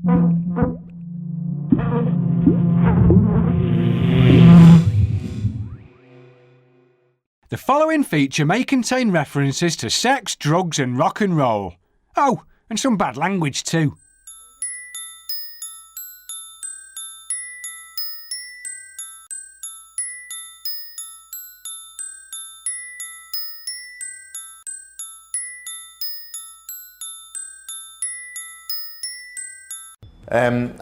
The following feature may contain references to sex, drugs and rock and roll. Oh, and some bad language too.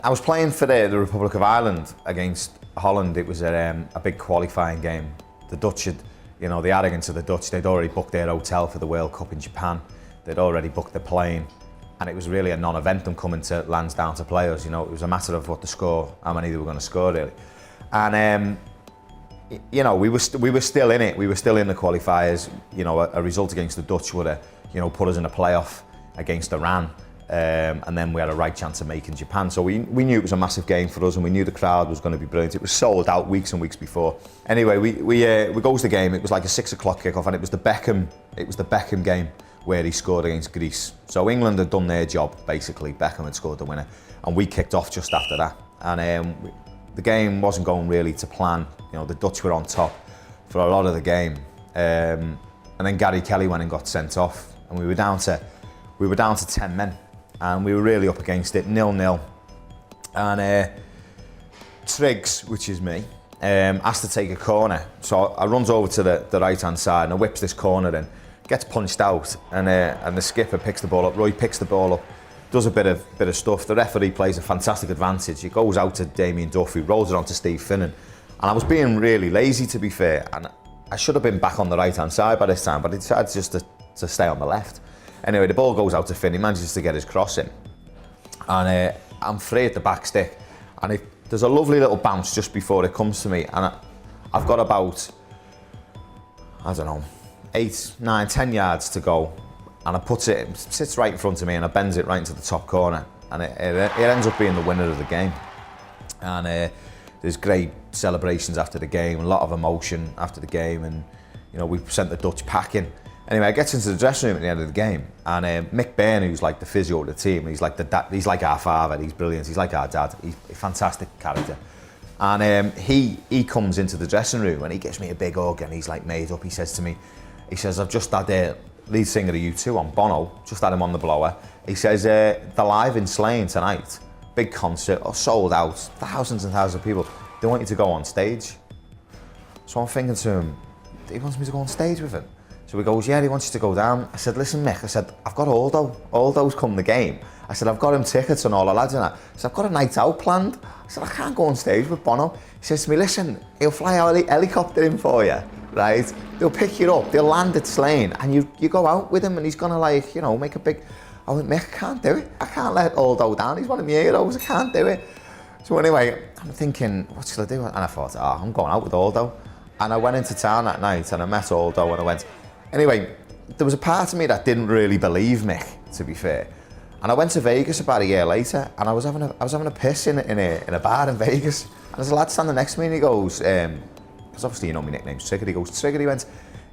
I was playing for the Republic of Ireland against Holland. It was a big qualifying game. The Dutch had, the arrogance of the Dutch, they'd already booked their hotel for the World Cup in Japan. They'd already booked the plane. And it was really a non-event them coming to Lansdowne to play us. It was a matter of what the score, how many they were going to score really. And we were still in it. We were still in the qualifiers. A result against the Dutch would have, put us in a playoff against Iran. And then we had a right chance of making Japan. So we knew it was a massive game for us, and we knew the crowd was going to be brilliant. It was sold out weeks and weeks before. Anyway, we goes the game. It was like a 6 o'clock kickoff, and it was the Beckham game where he scored against Greece. So England had done their job basically. Beckham had scored the winner, and we kicked off just after that. And the game wasn't going really to plan. The Dutch were on top for a lot of the game, and then Gary Kelly went and got sent off, and we were down to 10 men. And we were really up against it, 0-0. And Triggs, which is me, asked to take a corner. So I runs over to the right-hand side and I whips this corner in, gets punched out, and the skipper picks the ball up. Roy picks the ball up, does a bit of stuff. The referee plays a fantastic advantage. It goes out to Damien Duffy, rolls it on to Steve Finnan. And I was being really lazy, to be fair, and I should have been back on the right-hand side by this time, but I decided just to stay on the left. Anyway, the ball goes out to Finn, he manages to get his cross in. And I'm free at the back stick. And there's a lovely little bounce just before it comes to me. And I've got about, 8, 9, 10 yards to go. And it sits right in front of me, and I bends it right into the top corner. And it ends up being the winner of the game. And there's great celebrations after the game, a lot of emotion after the game. And, we sent the Dutch packing. Anyway, I get into the dressing room at the end of the game, and Mick Byrne, who's like the physio of the team, he's like he's like our father, he's brilliant, he's like our dad, he's a fantastic character. And he comes into the dressing room and he gives me a big hug, and he's like made up. He says to me, I've just had the lead singer of U2 on, Bono, just had him on the blower. He says, they're live in Slane tonight, big concert, sold out, thousands and thousands of people. They want you to go on stage. So I'm thinking to him, he wants me to go on stage with him. So he goes, yeah, he wants you to go down. I said, listen, Mick, I've got Aldo. Aldo's come the game. I said, I've got him tickets and all the lads and that. I said, I've got a night out planned. I said, I can't go on stage with Bono. He says to me, listen, he'll fly our helicopter in for you, right? They'll pick you up, they'll land at Slane, and you go out with him, and he's gonna make a big... I went, Mick, I can't do it. I can't let Aldo down. He's one of my heroes. I can't do it. So anyway, I'm thinking, what shall I do? And I thought, I'm going out with Aldo. And I went into town that night and I met Aldo, and I went... Anyway, there was a part of me that didn't really believe Mick, to be fair. And I went to Vegas about a year later, and I was having a piss in a bar in Vegas. And there's a lad standing next to me, and he goes, because obviously my nickname's Trigger. He goes, Trigger.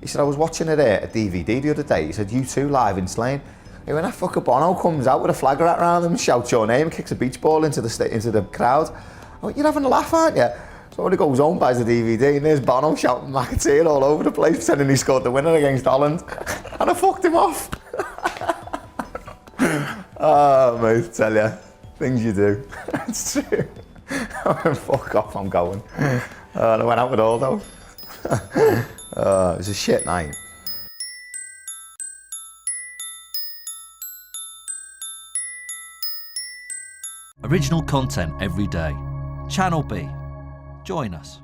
He said, I was watching a DVD the other day. He said, U2 live in Slane. He went, that fucker Bono comes out with a flag wrapped around him, shouts your name, kicks a beach ball into the crowd. I went, you're having a laugh, aren't you? So when he goes home, buys the DVD, and there's Bono shouting McAteer all over the place, pretending he scored the winner against Holland. And I fucked him off. Oh, mate, tell you, things you do. It's true. I went, fuck off, I'm going. And I went out with Aldo. It was a shit night. Original content every day. Channel B. Join us.